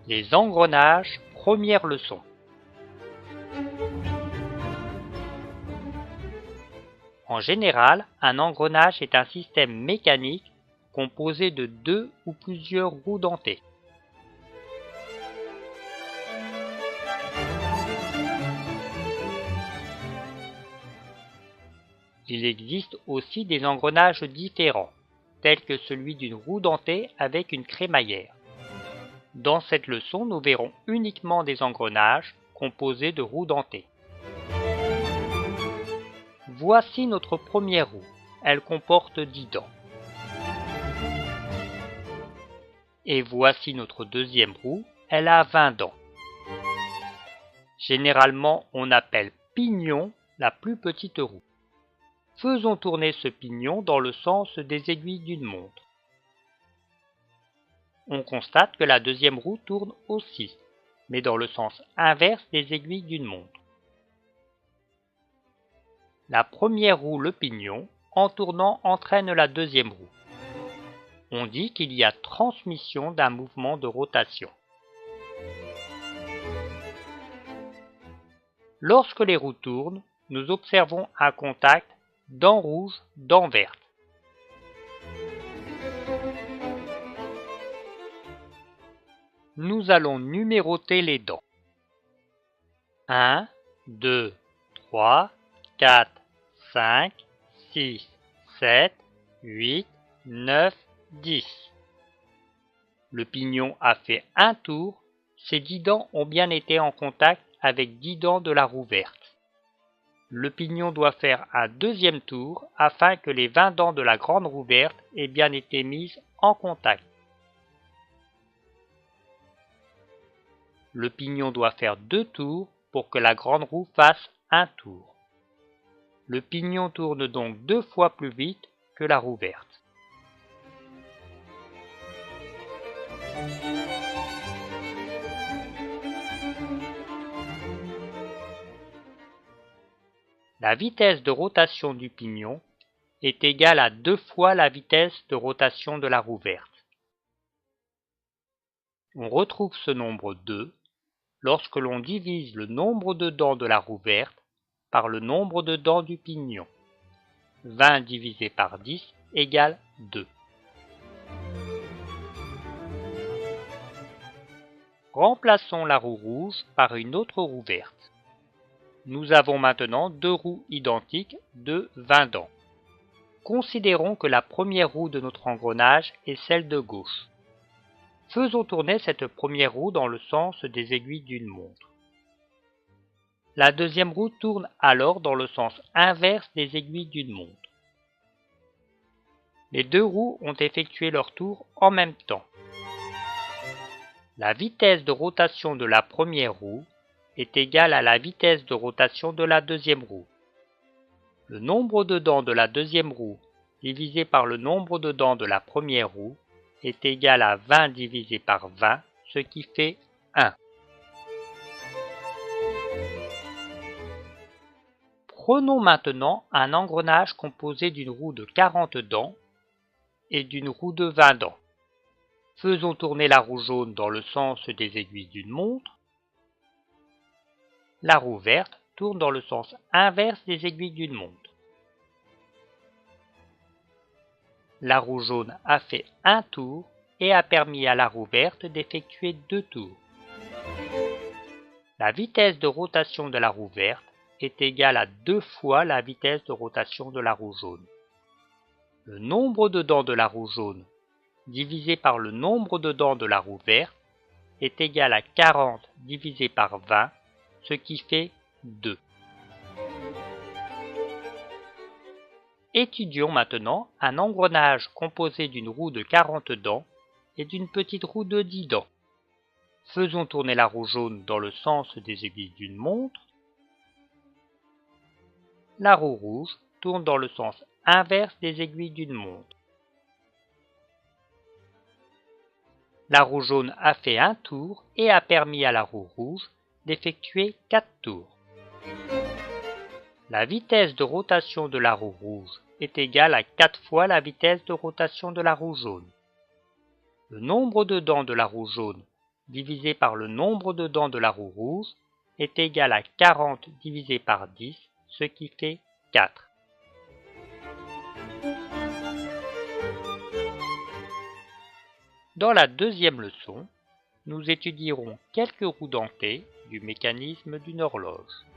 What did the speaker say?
Les engrenages, première leçon. En général, un engrenage est un système mécanique composé de deux ou plusieurs roues dentées. Il existe aussi des engrenages différents, tels que celui d'une roue dentée avec une crémaillère. Dans cette leçon, nous verrons uniquement des engrenages composés de roues dentées. Voici notre première roue. Elle comporte 10 dents. Et voici notre deuxième roue. Elle a 20 dents. Généralement, on appelle pignon la plus petite roue. Faisons tourner ce pignon dans le sens des aiguilles d'une montre. On constate que la deuxième roue tourne aussi, mais dans le sens inverse des aiguilles d'une montre. La première roue, le pignon, en tournant entraîne la deuxième roue. On dit qu'il y a transmission d'un mouvement de rotation. Lorsque les roues tournent, nous observons un contact dent rouge, dent verte. Nous allons numéroter les dents. 1, 2, 3, 4, 5, 6, 7, 8, 9, 10. Le pignon a fait un tour, ces 10 dents ont bien été en contact avec 10 dents de la roue verte. Le pignon doit faire un deuxième tour afin que les 20 dents de la grande roue verte aient bien été mises en contact. Le pignon doit faire 2 tours pour que la grande roue fasse un tour. Le pignon tourne donc 2 fois plus vite que la roue verte. La vitesse de rotation du pignon est égale à 2 fois la vitesse de rotation de la roue verte. On retrouve ce nombre 2 lorsque l'on divise le nombre de dents de la roue verte par le nombre de dents du pignon. 20 divisé par 10 égale 2. Remplaçons la roue rouge par une autre roue verte. Nous avons maintenant 2 roues identiques de 20 dents. Considérons que la première roue de notre engrenage est celle de gauche. Faisons tourner cette première roue dans le sens des aiguilles d'une montre. La deuxième roue tourne alors dans le sens inverse des aiguilles d'une montre. Les 2 roues ont effectué leur tour en même temps. La vitesse de rotation de la première roue est égale à la vitesse de rotation de la deuxième roue. Le nombre de dents de la deuxième roue divisé par le nombre de dents de la première roue est égal à 20 divisé par 20, ce qui fait 1. Prenons maintenant un engrenage composé d'une roue de 40 dents et d'une roue de 20 dents. Faisons tourner la roue jaune dans le sens des aiguilles d'une montre. La roue verte tourne dans le sens inverse des aiguilles d'une montre. La roue jaune a fait un tour et a permis à la roue verte d'effectuer 2 tours. La vitesse de rotation de la roue verte est égale à 2 fois la vitesse de rotation de la roue jaune. Le nombre de dents de la roue jaune divisé par le nombre de dents de la roue verte est égal à 40 divisé par 20, ce qui fait 2. Étudions maintenant un engrenage composé d'une roue de 40 dents et d'une petite roue de 10 dents. Faisons tourner la roue jaune dans le sens des aiguilles d'une montre. La roue rouge tourne dans le sens inverse des aiguilles d'une montre. La roue jaune a fait un tour et a permis à la roue rouge d'effectuer 4 tours. La vitesse de rotation de la roue rouge est égale à 4 fois la vitesse de rotation de la roue jaune. Le nombre de dents de la roue jaune divisé par le nombre de dents de la roue rouge est égal à 40 divisé par 10, ce qui fait 4. Dans la deuxième leçon, nous étudierons quelques roues dentées du mécanisme d'une horloge.